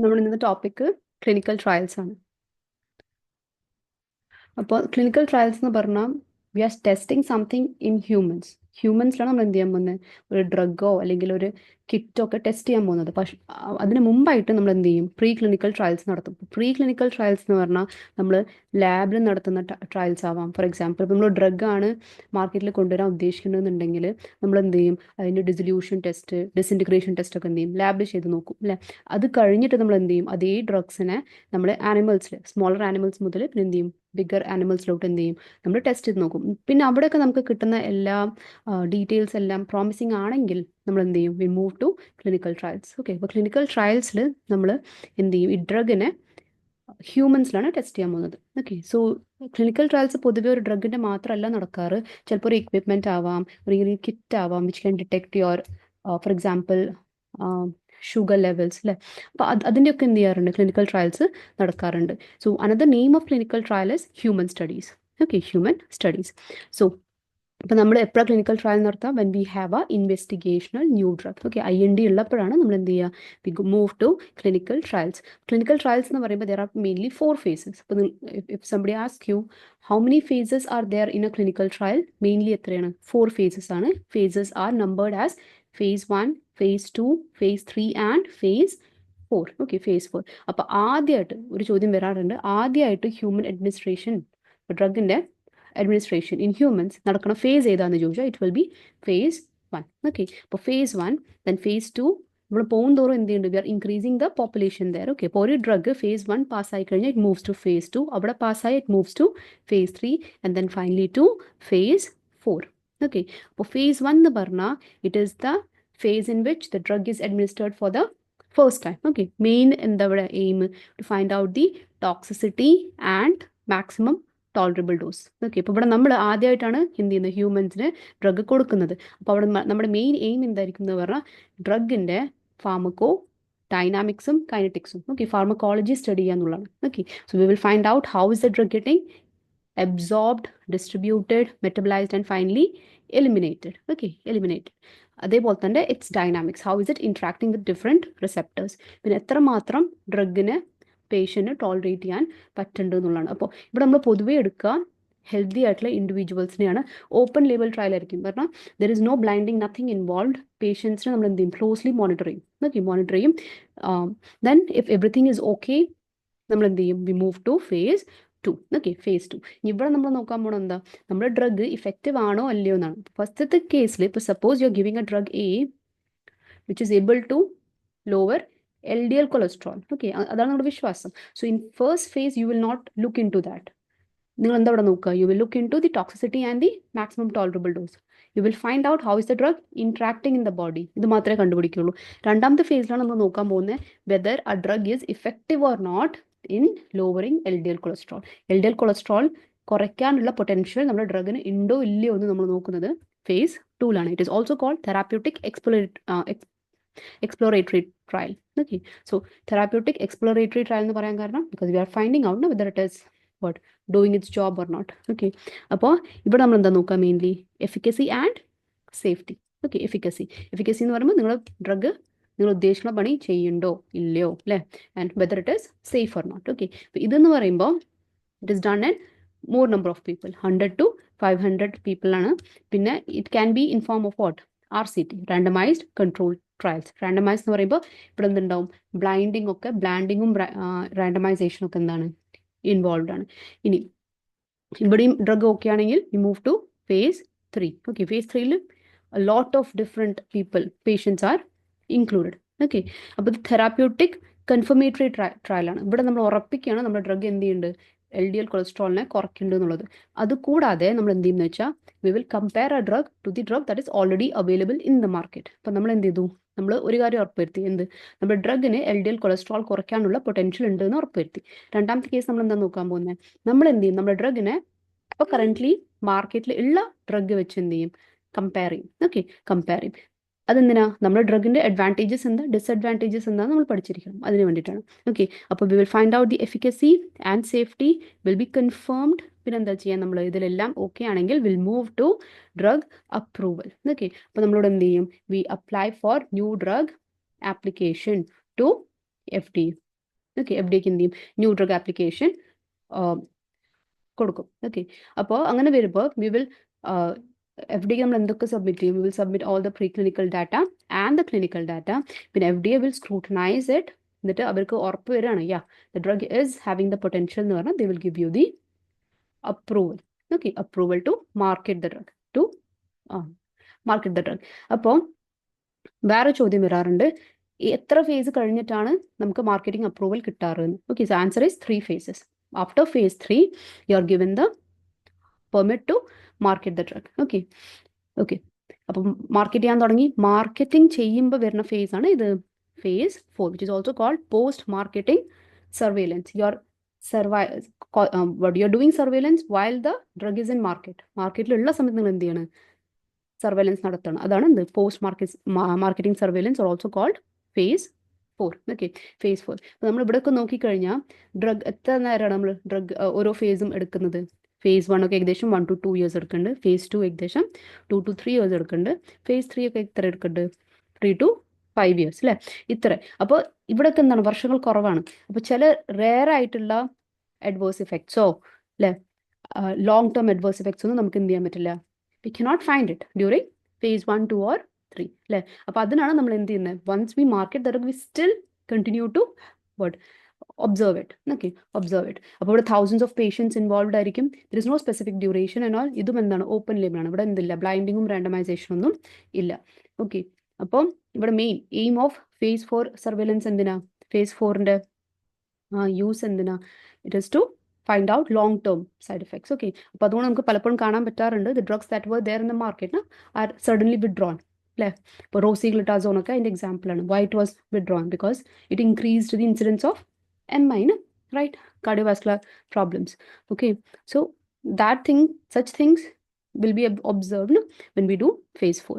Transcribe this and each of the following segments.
നമ്മൾ ഇന്നത്തെ topic clinical trials ആണ്. അപ്പോൾ ക്ലിനിക്കൽ ട്രയൽസ് എന്ന് പറഞ്ഞാൽ we are testing something in ഹ്യൂമൻസിലാണ് നമ്മൾ എന്ത് ചെയ്യാൻ പോകുന്നത്, ഒരു ഡ്രഗോ അല്ലെങ്കിൽ ഒരു കിറ്റോ ഒക്കെ ടെസ്റ്റ് ചെയ്യാൻ പോകുന്നത്. പക്ഷെ അതിന് മുമ്പായിട്ട് നമ്മൾ എന്ത് ചെയ്യും, പ്രീ ക്ലിനിക്കൽ ട്രയൽസ് നടത്തും. പ്രീ ക്ലിനിക്കൽ ട്രയൽസ് എന്ന് പറഞ്ഞാൽ നമ്മൾ ലാബിൽ നടത്തുന്ന ട്രയൽസ് ആവാം. ഫോർ എക്സാമ്പിൾ, നമ്മൾ ഡ്രഗാണ് മാർക്കറ്റിൽ കൊണ്ടുവരാൻ ഉദ്ദേശിക്കുന്നതെന്നുണ്ടെങ്കിൽ നമ്മൾ എന്ത് ചെയ്യും, അതിൻ്റെ ഡിസൊല്യൂഷൻ ടെസ്റ്റ്, ഡിസിൻറ്റിഗ്രേഷൻ ടെസ്റ്റ് ഒക്കെ എന്ത് ചെയ്യും, ലാബിൽ ചെയ്ത് നോക്കും അല്ലേ. അത് കഴിഞ്ഞിട്ട് നമ്മൾ എന്ത് ചെയ്യും, അതേ ഡ്രഗ്സിനെ നമ്മൾ ആനിമൽസിൽ, സ്മോളർ ആനിമൽസ് മുതൽ പിന്നെ എന്ത് ചെയ്യും, ബിഗർ ആനിമൽസിലോട്ട് എന്ത് ചെയ്യും, നമ്മൾ ടെസ്റ്റ് ചെയ്ത് നോക്കും. പിന്നെ അവിടെയൊക്കെ നമുക്ക് കിട്ടുന്ന എല്ലാ ഡീറ്റെയിൽസ് എല്ലാം പ്രോമിസിങ് ആണെങ്കിൽ നമ്മൾ എന്ത് ചെയ്യും, we move to clinical trials. Okay, അപ്പോൾ ക്ലിനിക്കൽ ട്രയൽസിൽ നമ്മൾ എന്ത് ചെയ്യും, ഈ ഡ്രഗിനെ ഹ്യൂമൻസിലാണ് ടെസ്റ്റ് ചെയ്യാൻ പോകുന്നത്. ഓക്കെ, സോ ക്ലിനിക്കൽ ട്രയൽസ് പൊതുവെ ഒരു ഡ്രഗിൻ്റെ മാത്രമല്ല നടക്കാറ്. ചിലപ്പോൾ ഒരു എക്വിപ്മെൻറ്റ് ആവാം, ഒരു കിറ്റ് ആവാം, which can detect your for example sugar levels അല്ലേ. അപ്പോൾ അതിൻ്റെയൊക്കെ എന്ത് ചെയ്യാറുണ്ട്, ക്ലിനിക്കൽ ട്രയൽസ് നടക്കാറുണ്ട്. So another name of clinical trial is human studies. Okay, human studies. So ഇപ്പം നമ്മൾ എപ്പോഴാണ് ക്ലിനിക്കൽ ട്രയൽ നടത്താം, when we have a investigational new drug. Okay, IND ഉള്ളപ്പോഴാണ് നമ്മൾ എന്ത് ചെയ്യുക, we move to clinical trials. Clinical trials എന്ന് പറയുമ്പോൾ ദർ ആർ മെയിൻലി 4 phases. അപ്പോൾ if somebody ask you how many phases are there in a clinical trial, mainly എത്രയാണ്, 4 phases ആണ്. Phases are numbered as phase 1, phase 2, phase 3 and phase 4. Okay, phase 4. അപ്പോൾ ആദ്യമായിട്ട് ഒരു ചോദ്യം വരാറുണ്ട്, ആദ്യമായിട്ട് ഹ്യൂമൻ അഡ്മിനിസ്ട്രേഷൻ, ഡ്രഗിൻ്റെ അഡ്മിനിസ്ട്രേഷൻ ഇൻ ഹ്യൂമൻസ് നടക്കണ ഫേസ് ഏതാണെന്ന് ചോദിച്ചാൽ it will be phase 1. Okay, അപ്പോൾ phase 1, ദെൻ phase 2. നമ്മൾ പോകും തോറും എന്ത് ചെയ്യുന്നുണ്ട്, we are increasing the population there. Okay, അപ്പോൾ ഒരു ഡ്രഗ് phase 1 പാസ്സായി കഴിഞ്ഞാൽ ഇറ്റ് മൂവ്സ് ടു phase 2, അവിടെ പാസ്സായി it moves to phase 3 and then finally to phase 4. Okay, അപ്പോൾ phase 1 എന്ന് പറഞ്ഞാൽ it is the phase in which the drug is administered for the first time. Okay, main എന്താ ഇവിടെ aim, to find out the toxicity and maximum tolerable dose. Okay, അപ്പോൾ ഇവിടെ നമ്മൾ ആദ്യമായിട്ടാണ് എന്ത് ചെയ്യുന്നത്, ഹ്യൂമൻസിന് ഡ്രഗ് കൊടുക്കുന്നത്. അപ്പോൾ അവിടെ നമ്മുടെ മെയിൻ എയിം എന്തായിരിക്കും എന്ന് പറഞ്ഞാൽ ഡ്രഗിൻ്റെ ഫാർമക്കോ ഡൈനാമിക്സും കൈനറ്റിക്സും, ഓക്കെ, ഫാർമക്കോളജി സ്റ്റഡി ചെയ്യാന്നുള്ളതാണ്. Okay, so we will find out how is the drug getting absorbed, distributed, metabolized and finally eliminated. Okay, eliminated. അതേപോലെ തന്നെ it's dynamics, how is it interacting with different receptors, പിന്നെ എത്രമാത്രം ഡ്രഗിന് പേഷ്യൻറ്റിന് tolerate ചെയ്യാൻ പറ്റുന്നുണ്ട് എന്നുള്ളതാണ്. അപ്പോൾ ഇവിടെ നമ്മൾ പൊതുവേ എടുക്കുക ഹെൽത്തി ആയിട്ടുള്ള ഇൻഡിവിജ്വൽസിനെയാണ്. ഓപ്പൺ ലേബൽ ട്രയൽ ആയിരിക്കും, കാരണം there is no blinding, nothing involve. പേഷ്യൻസിനെ നമ്മൾ എന്ത് ചെയ്യും, ക്ലോസ്ലി മോണിറ്റർ ചെയ്യും. ഓക്കെ, മോണിറ്റർ ചെയ്യും. Then if everything is okay, നമ്മൾ എന്ത് ചെയ്യും, we move to phase 2. Okay, phase 2. ഇവിടെ നമ്മൾ നോക്കാൻ പോകണം എന്താ, നമ്മുടെ ഡ്രഗ് ഇഫക്റ്റീവ് ആണോ അല്ലയോ എന്നാണ്. ഫസ്റ്റത്തെ കേസിൽ ഇപ്പോൾ suppose you are giving a drug A which is able to lower LDL cholesterol. Okay, അതാണ് നമ്മുടെ വിശ്വാസം. So in first phase you will not look into that. നിങ്ങൾ എന്താ ഇവിടെ നോക്കുക, you will look into the toxicity and the maximum tolerable dose. You will find out how is the drug interacting in the body. ഇത് മാത്രമേ കണ്ടുപിടിക്കുള്ളൂ. രണ്ടാമത്തെ ഫേസിലാണ് നമ്മൾ നോക്കാൻ പോകുന്നത് whether uh drug is effective or not in lowering LDL cholesterol. LDL cholesterol കുറയ്ക്കാനുള്ള potential നമ്മുടെ ഡ്രഗിന് ഉണ്ടോ ഇല്ലയോ എന്ന് നമ്മൾ നോക്കുന്നത് phase 2ലാണ്. It is also called therapeutic exploratory trial. Okay, so therapeutic exploratory trial എന്ന് പറയാൻ കാരണം because we are finding out whether it is what doing its job or not. Okay, അപ്പോൾ ഇവിടെ നമ്മൾ എന്താ നോക്കുക, mainly efficacy and safety. Okay, efficacy എന്ന് പറയുമ്പോൾ നിങ്ങൾ ഡ്രഗ് നിങ്ങൾ ഉദ്ദേശിക്കുന്ന പണി ചെയ്യുന്നുണ്ടോ ഇല്ലയോ അല്ലേ, and whether it is safe or not. Okay, അപ്പോൾ ഇതെന്ന് പറയുമ്പോൾ it is done in more number of people, 100 to 500 പീപ്പിളാണ്. പിന്നെ it can be in form of what, RCT, randomised control trials. Randomise എന്ന് പറയുമ്പോൾ ഇവിടെ എന്തുണ്ടാവും, ബ്ലൈൻഡിങ് ഒക്കെ, ബ്ലാൻഡിങ്ങും റാൻഡമൈസേഷനും ഒക്കെ എന്താണ്, ഇൻവോൾവ് ആണ്. ഇനി ഇവിടെയും ഡ്രഗ് ഓക്കെ ആണെങ്കിൽ we move to phase 3. Okay, phase 3ൽ lot of different people, patients are included. Okay, അപ്പോൾ ഇത് തെറാപ്യൂട്ടിക് കൺഫർമേറ്ററി ട്രയലാണ്. ഇവിടെ നമ്മൾ ഉറപ്പിക്കുകയാണ് നമ്മുടെ ഡ്രഗ് എന്ത് ചെയ്യുന്നുണ്ട്, LDL കൊളസ്ട്രോളിനെ കുറയ്ക്കുന്നുണ്ട് എന്നുള്ളത്. അതുകൂടാതെ നമ്മൾ എന്ത് ചെയ്യുന്നത് വെച്ചാൽ we will compare a drug to the drug that is already available in the market. അപ്പം നമ്മൾ എന്ത് ചെയ്തു, നമ്മൾ ഒരു കാര്യം ഉറപ്പുവരുത്തി, എന്ത്, നമ്മുടെ ഡ്രഗിന് LDL കൊളസ്ട്രോൾ കുറയ്ക്കാനുള്ള പൊട്ടൻഷ്യൽ ഉണ്ട് എന്ന് ഉറപ്പുവരുത്തി. രണ്ടാമത്തെ കേസ് നമ്മൾ എന്താ നോക്കാൻ പോകുന്നത്, നമ്മൾ എന്ത് ചെയ്യും, നമ്മുടെ ഡ്രഗിനെ ഇപ്പോൾ കറൻ്റ്ലി മാർക്കറ്റിൽ ഉള്ള ഡ്രഗ് വെച്ച് എന്ത് ചെയ്യും, കമ്പയർ ചെയ്യും. ഓക്കെ, കമ്പയർ ചെയ്യും. അതെന്തിനാ, നമ്മുടെ ഡ്രഗിൻ്റെ അഡ്വാൻറ്റേജസ് എന്താ, ഡിസഡ്വാൻറ്റേജസ് എന്താ നമ്മൾ പഠിച്ചിരിക്കണം, അതിന് വേണ്ടിയിട്ടാണ്. ഓക്കെ, അപ്പോൾ we will find out the efficacy and safety will be confirmed. പിന്നെ എന്താ ചെയ്യാൻ, നമ്മൾ ഇതിലെല്ലാം ഓക്കെ ആണെങ്കിൽ will move to drug approval. Okay, അപ്പോൾ നമ്മളോട് എന്ത് ചെയ്യും, we apply for new drug application to FDA. Okay, FDA എന്ത് ചെയ്യും, ന്യൂ ഡ്രഗ് ആപ്ലിക്കേഷൻ കൊടുക്കും. ഓക്കെ, അപ്പോൾ അങ്ങനെ വരുമ്പോൾ വി വിൽ FDA നമ്മൾ എന്തൊക്കെ സബ്മിറ്റ് ചെയ്യും, we will submit all the preclinical data and the clinical data. പിന്നെ FDA വിൽ സ്ക്രൂട്ടനൈസ് ഇറ്റ്. എന്നിട്ട് അവർക്ക് ഉറപ്പ് വരികയാണ്, yeah the drug is having the potential എന്ന് പറഞ്ഞാൽ they will give you the approval. Okay, approval to market the drug, to market the drug. അപ്പോൾ വേറെ ചോദ്യം വരാറുണ്ട്, എത്ര ഫേസ് കഴിഞ്ഞിട്ടാണ് നമുക്ക് മാർക്കറ്റിംഗ് അപ്രൂവൽ കിട്ടാറെന്ന്. Okay, so answer is 3 phases. After phase 3 you are given the permit to market the drug. Okay, okay, അപ്പം market ചെയ്യാൻ തുടങ്ങി, മാർക്കറ്റിംഗ് ചെയ്യുമ്പോൾ വരുന്ന ഫേസ് ആണ് ഇത് phase 4, which is also called post marketing surveillance. What you are doing surveillance while the drug is in market. മാർക്കറ്റിലുള്ള സമയത്ത് നിങ്ങൾ എന്ത് ചെയ്യണം, സർവൈലൻസ് നടത്തണം. അതാണ് എന്ത്, post marketing surveillance, or also called phase 4. Okay, phase 4. അപ്പോൾ നമ്മൾ ഇവിടെ ഒക്കെ നോക്കിക്കഴിഞ്ഞാൽ ഡ്രഗ് എത്ര നേരമാണ് നമ്മൾ ഡ്രഗ് ഓരോ ഫേസും എടുക്കുന്നത്. phase 1 ഒക്കെ ഏകദേശം 1 to 2 years എടുക്കുന്നുണ്ട്. phase 2 ഏകദേശം 2 to 3 years എടുക്കുന്നുണ്ട്. phase 3 ഒക്കെ എത്ര എടുക്കുന്നുണ്ട്, 3 to 5 years അല്ലേ, ഇത്ര. അപ്പോൾ ഇവിടെയൊക്കെ എന്താണ്, വർഷങ്ങൾ കുറവാണ്. അപ്പോൾ ചില റെയർ ആയിട്ടുള്ള അഡ്വേഴ്സ് ഇഫക്ട്സോ അല്ലേ, ലോങ് ടേം അഡ്വേഴ്സ് ഇഫക്ട്സ് ഒന്നും നമുക്ക് എന്ത് ചെയ്യാൻ പറ്റില്ല, we cannot find it during phase 1, 2 or 3 അല്ലേ. അപ്പോൾ അതിനാണ് നമ്മൾ എന്ത് ചെയ്യുന്നത്, once we market the drug we still continue to what, observe it. Okay, observe it. അപ്പോൾ ഇവിടെ thousands of patients ഇൻവോൾവ്ഡ് ആയിരിക്കും. There is no specific duration and all. ഇതും എന്താണ്, ഓപ്പൺ ലേബിൾ ആണ്. ഇവിടെ എന്തില്ല, ബ്ലൈൻഡിങ്ങും റാൻഡമൈസേഷനും ഒന്നും ഇല്ല. ഓക്കെ, അപ്പം ഇവിടെ main aim of phase 4 surveillance എന്തിനാ, phase 4ന്റെ യൂസ് എന്തിനാ, it is to find out long term side effects. Okay, അപ്പോൾ അതുകൊണ്ട് നമുക്ക് പലപ്പോഴും കാണാൻ പറ്റാറുണ്ട്, the drugs that were there in the market are suddenly withdrawn അല്ലേ. ഇപ്പോൾ റോസിഗ്ലിറ്റാസോൺ ഒക്കെ അതിൻ്റെ എക്സാമ്പിളാണ്. Why it was withdrawn, because it increased the incidence of MI, right, cardiovascular problems. Okay, so such things will be observed when we do phase 4.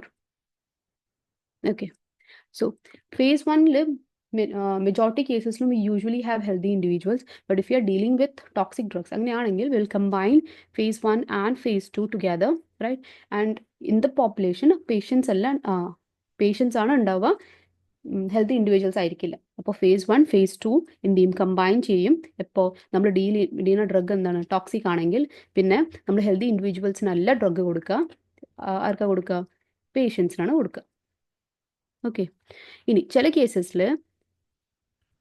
Okay, so phase 1 majority cases we usually have healthy individuals, but if you are dealing with toxic drugs we will combine phase 1 and phase 2 together, right? And in the population patients are ഉണ്ടാവുക, healthy individuals ആയിരിക്കില്ല. അപ്പോൾ phase 1 phase 2 എന്ത് ചെയ്യും, combine ചെയ്യും. ഇപ്പോൾ നമ്മൾ ചെയ്യുന്ന drug എന്താണ്, ടോക്സിക് ആണെങ്കിൽ പിന്നെ നമ്മൾ ഹെൽത്തി ഇൻഡിവിജ്വൽസിനല്ല ഡ്രഗ് കൊടുക്കുക, ആർക്കാ കൊടുക്കുക, പേഷ്യൻസിനാണ് കൊടുക്കുക. ഓക്കെ, ഇനി ചില കേസസിൽ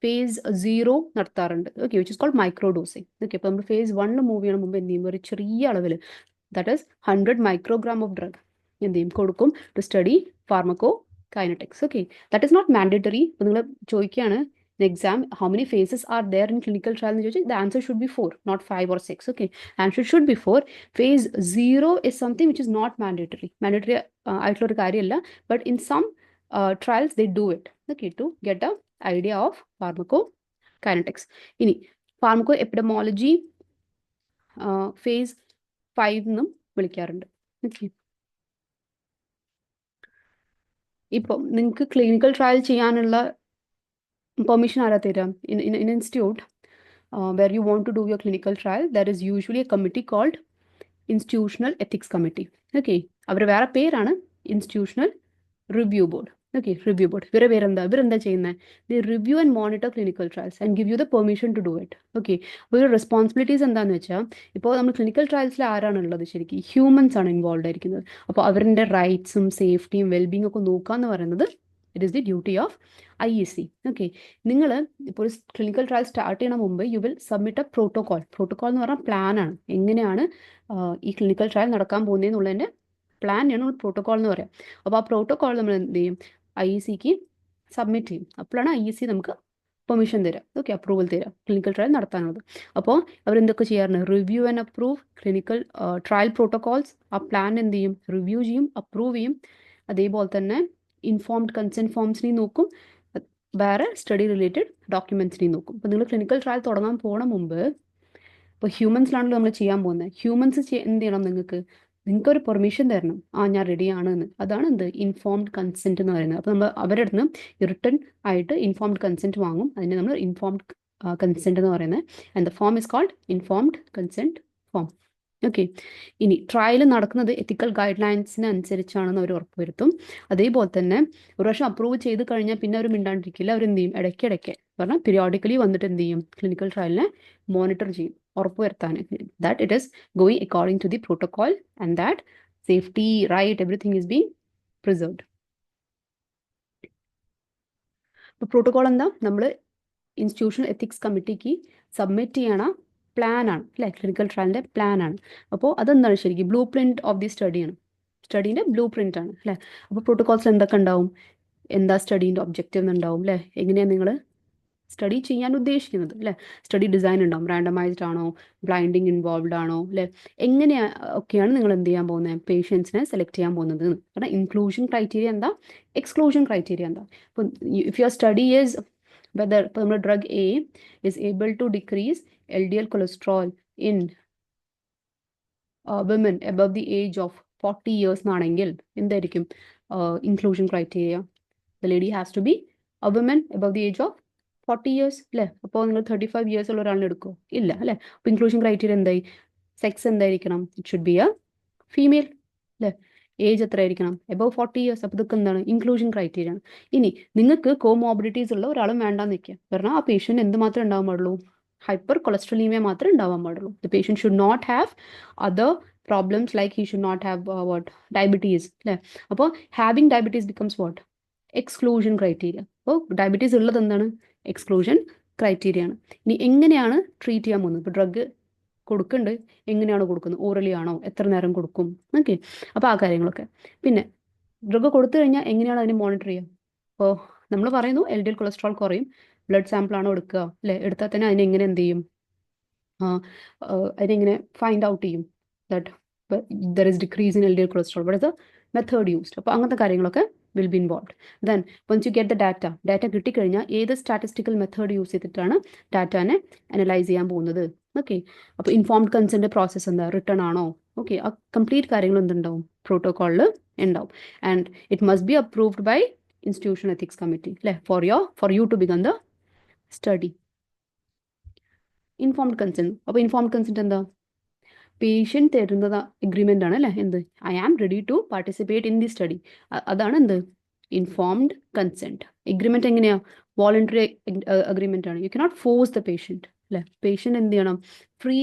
phase 0 നടത്താറുണ്ട്. Okay, which is called micro dosing. Okay, അപ്പോൾ നമ്മൾ phase 1 മൂവ് ചെയ്യണ മുമ്പ് എന്ത് ചെയ്യും, ഒരു ചെറിയ അളവിൽ, that is 100 microgram of drug എന്ത് ചെയ്യും, കൊടുക്കും, to study pharmaco kinetics. Okay, that is not mandatory. അപ്പോൾ നിങ്ങൾ ചോദിക്കുകയാണ് exam, how many phases are there in clinical trial എന്ന് ചോദിച്ചാൽ the answer should be 4, not 5 or 6. Okay, answer should be 4. phase 0 is something which is not mandatory ആയിട്ടുള്ള ഒരു കാര്യമല്ല, but in some trials they do it, okay, to get a idea of pharmacokinetics. ഇനി pharmaco epidemiology phase 5 എന്നും വിളിക്കാറുണ്ട്. Okay, ഇപ്പോൾ നിങ്ങൾക്ക് clinical trial ചെയ്യാനുള്ള permission ആരാ തരാം, in institute where you want to do your clinical trial, there is usually a committee called institutional ethics committee. Okay, അവരുടെ വേറെ പേരാണ് institutional review board. Okay, review board. ഇവരെന്താ ചെയ്യുന്നത്, they review and monitor clinical trials and give you the permission to do it. Okay, ഒരു responsibilities എന്താണെന്ന് വെച്ചാൽ, ഇപ്പോൾ നമ്മൾ ക്ലിനിക്കൽ ട്രയൽസിൽ ആരാണുള്ളത്, ശരിക്കും ഹ്യൂമൻസ് ആണ് ഇൻവോൾവ് ആയിരിക്കുന്നത്. അപ്പോൾ അവരുടെ റൈറ്റ്സും സേഫ്റ്റിയും വെൽബീങ് ഒക്കെ നോക്കുക എന്ന് പറയുന്നത് it is the duty of IEC. Okay, നിങ്ങൾ ഇപ്പോൾ ഒരു ക്ലിനിക്കൽ ട്രയൽ സ്റ്റാർട്ട് ചെയ്യണ മുമ്പ് you will submit A protocol. Protocol എന്ന് പറഞ്ഞാൽ പ്ലാനാണ്, എങ്ങനെയാണ് ഈ ക്ലിനിക്കൽ ട്രയൽ നടക്കാൻ പോകുന്നതെന്നുള്ളതിൻ്റെ പ്ലാനാണ് നമ്മൾ പ്രോട്ടോകോൾ എന്ന് പറയാം. അപ്പോൾ ആ പ്രോട്ടോകോൾ നമ്മൾ എന്ത് ചെയ്യും, IECക്ക് സബ്മിറ്റ് ചെയ്യും. അപ്പോഴാണ് IEC നമുക്ക് പെർമിഷൻ തരാം, ഓക്കെ, അപ്രൂവൽ തരാം ക്ലിനിക്കൽ ട്രയൽ നടത്താനുള്ളത്. അപ്പോൾ അവരെന്തൊക്കെ ചെയ്യാറുണ്ട്, review and approve clinical trial protocols. ആ പ്ലാൻ എന്ത് ചെയ്യും, റിവ്യൂ ചെയ്യും, അപ്രൂവ് ചെയ്യും. അതേപോലെ തന്നെ ഇൻഫോംഡ് കൺസെൻറ്റ് ഫോംസിനെയും നോക്കും, വേറെ സ്റ്റഡി റിലേറ്റഡ് ഡോക്യുമെൻറ്റ്സിനെയും നോക്കും. അപ്പോൾ നിങ്ങൾ ക്ലിനിക്കൽ ട്രയൽ തുടങ്ങാൻ പോണ മുമ്പ്, ഇപ്പോൾ ഹ്യൂമൻസിലാണല്ലോ നമ്മൾ ചെയ്യാൻ പോകുന്നത്, ഹ്യൂമൻസ് എന്ത് ചെയ്യണം, നിങ്ങൾക്കൊരു പെർമിഷൻ തരണം, ഞാൻ റെഡിയാണ് എന്ന്. അതാണ് എന്ത്, ഇൻഫോംഡ് കൺസെൻറ്റ് എന്ന് പറയുന്നത്. അപ്പോൾ നമ്മൾ അവരുടെ അടുത്ത് റിട്ടേൺ ആയിട്ട് ഇൻഫോംഡ് കൺസെൻറ്റ് വാങ്ങും, അതിനെ നമ്മൾ ഇൻഫോംഡ് കൺസെൻറ്റ് എന്ന് പറയുന്നത്. And the form is called informed consent form. Okay. ഇനി ട്രയൽ നടക്കുന്നത് എത്തിക്കൽ ഗൈഡ് ലൈൻസിന് അനുസരിച്ചാണെന്ന് അവർ ഉറപ്പുവരുത്തും. അതേപോലെ തന്നെ ഒരു പ്രാവശ്യം അപ്രൂവ് ചെയ്ത് കഴിഞ്ഞാൽ പിന്നെ അവർ മിണ്ടാണ്ടിരിക്കില്ല. അവർ എന്ത് ചെയ്യും, ഇടയ്ക്കിടയ്ക്ക് പറഞ്ഞാൽ പീരിയോഡിക്കലി വന്നിട്ട് എന്ത് ചെയ്യും, ക്ലിനിക്കൽ ട്രയലിനെ മോണിറ്റർ ചെയ്യും, ഉറപ്പുവരുത്താൻ that it is going according to the protocol and that safety right everything is being preserved. ഇപ്പോൾ പ്രോട്ടോകോൾ എന്താ, നമ്മൾ ഇൻസ്റ്റിറ്റ്യൂഷണൽ എത്തിക്സ് കമ്മിറ്റിക്ക് സബ്മിറ്റ് ചെയ്യണ പ്ലാനാണ് അല്ലേ, ക്ലിനിക്കൽ ട്രയലിൻ്റെ പ്ലാനാണ്. അപ്പോൾ അതെന്താണ് ശരിക്കും ബ്ലൂ പ്രിൻറ്റ് ഓഫ് ദി സ്റ്റഡിയാണ്, സ്റ്റഡീൻ്റെ ബ്ലൂ പ്രിൻ്റ് ആണ് അല്ലേ. അപ്പോൾ പ്രോട്ടോകോൾസ് എന്തൊക്കെ ഉണ്ടാവും, എന്താ സ്റ്റഡീൻ്റെ ഒബ്ജക്റ്റീവ് എന്നുണ്ടാവും അല്ലേ, എങ്ങനെയാണ് നിങ്ങൾ സ്റ്റഡി ചെയ്യാൻ ഉദ്ദേശിക്കുന്നത് അല്ലേ, സ്റ്റഡി ഡിസൈൻ ഉണ്ടാവും, റാൻഡമൈസ്ഡ് ആണോ, ബ്ലൈൻഡിങ് ഇൻവോൾവ്ഡ് ആണോ അല്ലേ, എങ്ങനെയാ ഒക്കെയാണ് നിങ്ങൾ എന്ത് ചെയ്യാൻ പോകുന്നത്, പേഷ്യൻസിനെ സെലക്ട് ചെയ്യാൻ പോകുന്നത്. കാരണം ഇൻക്ലൂഷൻ ക്രൈറ്റീരിയ എന്താ, എക്സ്ക്ലൂഷൻ ക്രൈറ്റീരിയ എന്താ. ഇപ്പം if your study is whether, ഇപ്പോൾ നമ്മുടെ drug A is able to decrease LDL cholesterol in women above the age of 40 years എന്നാണെങ്കിൽ എന്തായിരിക്കും inclusion criteria, the lady has to be a women above the age of 40 years അല്ലേ. അപ്പോൾ നിങ്ങൾ 35 years ഉള്ള ഒരാളിനെ എടുക്കുമോ, ഇല്ല അല്ലേ. അപ്പോൾ ഇൻക്ലൂഷൻ ക്രൈറ്റീരിയ എന്തായി, സെക്സ് എന്തായിരിക്കണം, it should B A female അല്ലേ, ഏജ് എത്ര ആയിരിക്കണം, എബവ് 40 years. അപ്പോൾ ഇതൊക്കെ എന്താണ്, ഇൻക്ലൂഷൻ ക്രൈറ്റീരിയ ആണ്. ഇനി നിങ്ങൾക്ക് കോമോർബിഡിറ്റീസ് ഉള്ള ഒരാളും വേണ്ടാന്ന് വെക്കുക, കാരണം ആ പേഷ്യൻ്റ് എന്ത് മാത്രമേ ഉണ്ടാവാൻ പാടുള്ളൂ, ഹൈപ്പർ കൊളസ്ട്രോളീമിയ മാത്രമേ ഉണ്ടാവാൻ പാടുള്ളൂ. The patient should not have other problems like he should not have what diabetes അല്ലേ. അപ്പോൾ having diabetes becomes what, exclusion criteria. അപ്പോൾ ഡയബറ്റീസ് ഉള്ളത് എന്താണ്, എക്സ്ക്ലൂഷൻ ക്രൈറ്റീരിയ ആണ്. ഇനി എങ്ങനെയാണ് ട്രീറ്റ് ചെയ്യാൻ പോകുന്നത്, ഇപ്പോൾ ഡ്രഗ് കൊടുക്കുന്നുണ്ട്, എങ്ങനെയാണ് കൊടുക്കുന്നത്, ഓറലി ആണോ, എത്ര നേരം കൊടുക്കും, ഓക്കെ. അപ്പോൾ ആ കാര്യങ്ങളൊക്കെ. പിന്നെ ഡ്രഗ് കൊടുത്തു കഴിഞ്ഞാൽ എങ്ങനെയാണ് അതിനെ മോണിറ്റർ ചെയ്യുക. അപ്പോൾ നമ്മൾ പറയുന്നു LDL കൊളസ്ട്രോൾ കുറയും, ബ്ലഡ് സാമ്പിൾ ആണോ എടുക്കുക അല്ലേ, എടുത്താൽ തന്നെ അതിനെങ്ങനെ എന്ത് ചെയ്യും, അതിനെങ്ങനെ ഫൈൻഡ് ഔട്ട് ചെയ്യും that there is decrease in LDL cholesterol, what is the method used. അപ്പോൾ അങ്ങനത്തെ കാര്യങ്ങളൊക്കെ will be involved. Then once you get the data കിട്ടിക്കഴിഞ്ഞാൽ ഏത് സ്റ്റാറ്റിസ്റ്റിക്കൽ മെത്തേഡ് യൂസ് ചെയ്തിട്ടാണ് ഡാറ്റാനെ അനലൈസ് ചെയ്യാൻ പോകുന്നത്, ഓക്കെ. അപ്പോൾ ഇൻഫോംഡ് കൺസെന്റ് പ്രോസസ്സ് എന്താ, റിട്ടേൺ ആണോ, ഓക്കെ. ആ കംപ്ലീറ്റ് കാര്യങ്ങൾ എന്തുണ്ടാവും, പ്രോട്ടോകോളിൽ ഉണ്ടാവും. And it must be approved by institution ethics committee അല്ലേ, for you to begin the study. Informed consent, അപ്പോൾ ഇൻഫോംഡ് കൺസെന്റ് എന്താ, പേഷ്യൻ്റ് തരുന്നത് എഗ്രിമെൻ്റ് ആണ് അല്ലേ, എന്ത്, I am ready to participate in the study, അതാണ് എന്ത്, ഇൻഫോംഡ് കൺസെൻറ്റ്. എഗ്രിമെൻറ്റ് എങ്ങനെയാണ്, വോളണ്ടറി അഗ്രിമെൻ്റ് ആണ്, you cannot force the patient അല്ലേ. പേഷ്യൻ്റ് എന്ത് ചെയ്യണം, ഫ്രീ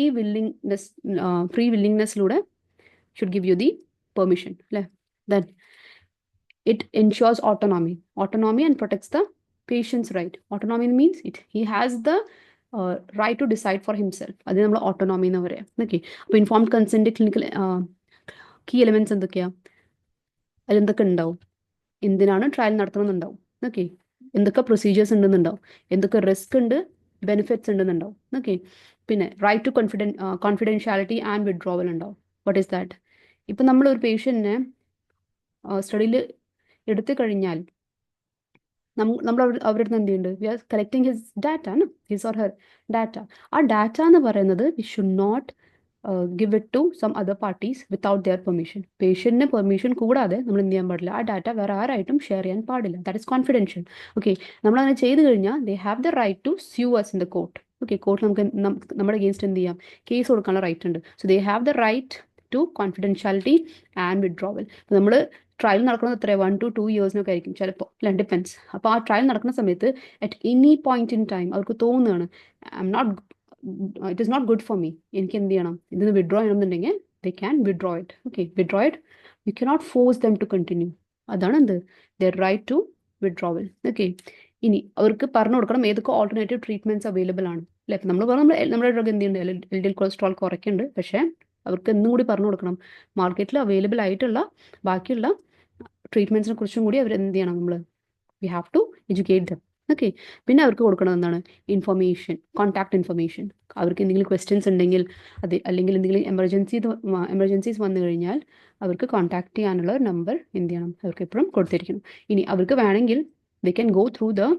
വില്ലിങ്നെസ്സിലൂടെ should give you the permission അല്ലേ. Then it ensures autonomy and protects the patient's right. Autonomy means he has the right to decide for himself, അത് നമ്മൾ autonomy എന്ന് പറയാം, okay. അപ്പോൾ informed consent clinical key elements എന്തൊക്കെയാണ്, അതിലെന്തൊക്കെ ഉണ്ടാവും, എന്തിനാണ് ട്രയൽ നടത്തണമെന്നുണ്ടാവും, ഓക്കെ. എന്തൊക്കെ പ്രൊസീജിയേഴ്സ് ഉണ്ടെന്നുണ്ടാവും, എന്തൊക്കെ റിസ്ക് ഉണ്ട്, ബെനിഫിറ്റ്സ് ഉണ്ടെന്നുണ്ടാവും, ഓക്കെ. പിന്നെ right to confidentiality and withdrawal ഉണ്ടാവും. വാട്ട് ഈസ് ദാറ്റ്, ഇപ്പം നമ്മളൊരു പേഷ്യൻറ്റിനെ സ്റ്റഡിയിൽ എടുത്തു കഴിഞ്ഞാൽ നമ്മൾ അവരുടെ അടുത്ത് എന്ത് ചെയ്യുന്നുണ്ട്, we are collecting his data, his or her data. ആ ഡാറ്റ എന്ന് പറയുന്നത് we should not give it to some other parties without their permission. പേഷ്യൻറ്റിന് പെർമിഷൻ കൂടാതെ നമ്മൾ എന്ത് ചെയ്യാൻ പാടില്ല, ആ ഡാറ്റ വേറെ ആരായിട്ടും ഷെയർ ചെയ്യാൻ പാടില്ല. That is confidential, okay. നമ്മളങ്ങനെ ചെയ്ത് കഴിഞ്ഞാൽ they have the right to sue us in the court, okay. Court നമ്മുടെ അഗെയിൻസ്റ്റ് എന്ത് ചെയ്യാം, കേസ് കൊടുക്കാനുള്ള റൈറ്റ് ഉണ്ട്. So they have the right to confidentiality and withdrawal. നമ്മൾ ട്രയൽ നടക്കുന്നത് എത്ര 1 to 2 years ആയിരിക്കും ചിലപ്പോൾ അല്ല, ഡിപ്പെൻസ്. അപ്പോൾ ആ ട്രയൽ നടക്കുന്ന സമയത്ത് at any point in time അവർക്ക് തോന്നുകയാണ് it is not good for me, എനിക്ക് എന്ത് ചെയ്യണം, ഇതിന് വിഡ്രോ ചെയ്യണമെന്നുണ്ടെങ്കിൽ they can withdraw it, okay. Withdraw it, you cannot force them to continue, അതാണ് എന്ത്, their right to withdrawal, okay. ഇനി അവർക്ക് പറഞ്ഞു കൊടുക്കണം ഏതൊക്കെ ഓൾട്ടർനേറ്റീവ് ട്രീറ്റ്മെൻറ്റ്സ് അവൈലബിൾ ആണ് അല്ലെ. നമ്മൾ പറഞ്ഞു നമ്മുടെ ഡ്രഗ് എന്ത് ചെയ്യുന്നുണ്ട്, LDL കൊളസ്ട്രോൾ കുറയ്ക്കുന്നുണ്ട്, പക്ഷേ അവർക്ക് എന്നും കൂടി പറഞ്ഞു കൊടുക്കണം മാർക്കറ്റിൽ അവൈലബിൾ ആയിട്ടുള്ള ബാക്കിയുള്ള ട്രീറ്റ്മെൻറ്റ്സിനെ കുറിച്ചും കൂടി അവർ എന്ത് ചെയ്യണം, നമ്മൾ we have to educate them, okay. പിന്നെ അവർക്ക് കൊടുക്കണം എന്താണ്, ഇൻഫർമേഷൻ, കോൺടാക്ട് ഇൻഫർമേഷൻ. അവർക്ക് എന്തെങ്കിലും ക്വസ്റ്റ്യൻസ് ഉണ്ടെങ്കിൽ അത്, അല്ലെങ്കിൽ എന്തെങ്കിലും എമർജൻസീസ് വന്നു കഴിഞ്ഞാൽ അവർക്ക് കോൺടാക്ട് ചെയ്യാനുള്ള ഒരു നമ്പർ എന്ത് ചെയ്യണം, അവർക്ക് എപ്പോഴും കൊടുത്തിരിക്കണം. ഇനി അവർക്ക് വേണമെങ്കിൽ they can go through the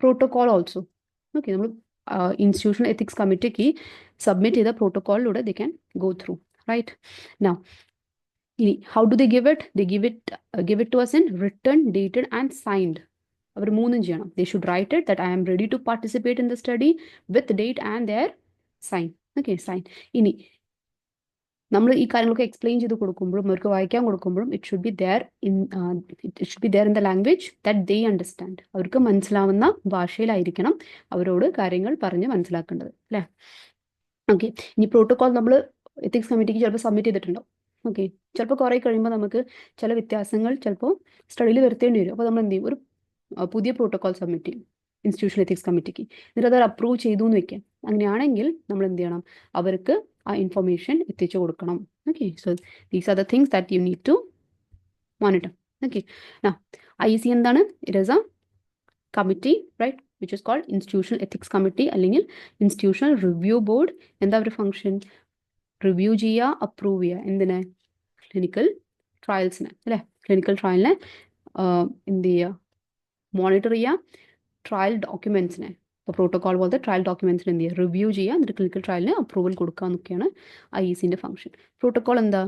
protocol also, okay. നമ്മൾ ഇൻസ്റ്റിറ്റ്യൂഷണൽ എത്തിക്സ് കമ്മിറ്റിക്ക് സബ്മിറ്റ് ചെയ്ത പ്രോട്ടോകോളിലൂടെ they can go through, right. Now ഇനി how do they give it, they give it to us in written, dated and signed. അവർ മൂന്നും ചെയ്യണം. They should write it that I am ready to participate in the study with date and their sign, okay, sign. ഇനി നമ്മൾ ഈ കാര്യങ്ങളൊക്കെ explain ചെയ്ത് കൊടുക്കുമ്പോഴും അവർക്ക് വായിക്കാൻ കൊടുക്കുമ്പോഴും it should be there in the language that they understand. അവർക്ക് മനസ്സിലാവുന്ന ഭാഷയിലായിരിക്കണം അവരോട് കാര്യങ്ങൾ പറഞ്ഞ് മനസ്സിലാക്കേണ്ടത് അല്ലേ. ഓക്കെ, ഇനി പ്രോട്ടോകോൾ നമ്മൾ എത്തിക്സ് കമ്മിറ്റിക്ക് ചിലപ്പോൾ സബ്മിറ്റ് ചെയ്തിട്ടുണ്ടാവും. ഓക്കെ, ചിലപ്പോൾ കുറേ കഴിയുമ്പോൾ നമുക്ക് ചില വ്യത്യാസങ്ങൾ ചിലപ്പോൾ സ്റ്റഡിയിൽ വരുത്തേണ്ടി വരും. അപ്പോൾ നമ്മൾ എന്ത് ചെയ്യും, ഒരു പുതിയ പ്രോട്ടോകോൾ സബ്മിറ്റ് ചെയ്യും ഇൻസ്റ്റിറ്റ്യൂഷൻ എത്തിക്സ് കമ്മിറ്റിക്ക്. എന്നിട്ട് അത് അപ്രൂവ് ചെയ്തു എന്ന് വെക്കാം. അങ്ങനെയാണെങ്കിൽ നമ്മൾ എന്ത് ചെയ്യണം, അവർക്ക് ആ ഇൻഫർമേഷൻ എത്തിച്ചു കൊടുക്കണം. Okay, so these are the things that you need to monitor. Okay, IEC എന്താണ്? It is a committee, right, which is called institutional ethics committee അല്ലെങ്കിൽ ഇൻസ്റ്റിറ്റ്യൂഷണൽ റിവ്യൂ ബോർഡ്. എന്താ ഒരു ഫംഗ്ഷൻ? റിവ്യൂ ചെയ്യുക, അപ്രൂവ് ചെയ്യുക. എന്തിനെ? Clinical ട്രയൽസിനെ അല്ലേ. Clinical ട്രയലിനെ എന്ത് ചെയ്യുക, മോണിറ്റർ ചെയ്യുക. ട്രയൽ ഡോക്യുമെൻറ്റ്സിനെ, ഇപ്പോൾ പ്രോട്ടോകോൾ പോലത്തെ ട്രയൽ ഡോക്യുമെൻറ്റ്സിനെ എന്ത് ചെയ്യുക, റിവ്യൂ ചെയ്യുക. എന്നിട്ട് ക്ലിനിക്കൽ ട്രയലിന് അപ്രൂവൽ കൊടുക്കുക എന്നൊക്കെയാണ് IECൻ്റെ ഫംഗ്ഷൻ. പ്രോട്ടോകോൾ എന്താ?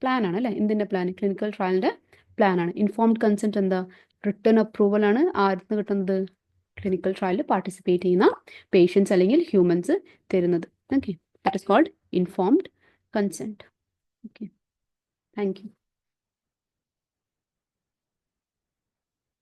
പ്ലാൻ ആണ് അല്ലേ. എന്തിൻ്റെ പ്ലാൻ? ക്ലിനിക്കൽ ട്രയലിൻ്റെ പ്ലാൻ ആണ്. ഇൻഫോംഡ് കൺസെൻറ്റ് എന്താ? റിട്ടേൺ അപ്രൂവൽ ആണ്. ആർക്ക് കിട്ടുന്നത്? ക്ലിനിക്കൽ ട്രയലിൽ പാർട്ടിസിപ്പേറ്റ് ചെയ്യുന്ന പേഷ്യൻസ് അല്ലെങ്കിൽ ഹ്യൂമൻസ് തരുന്നത്. Okay, that is called informed consent. Okay, thank U.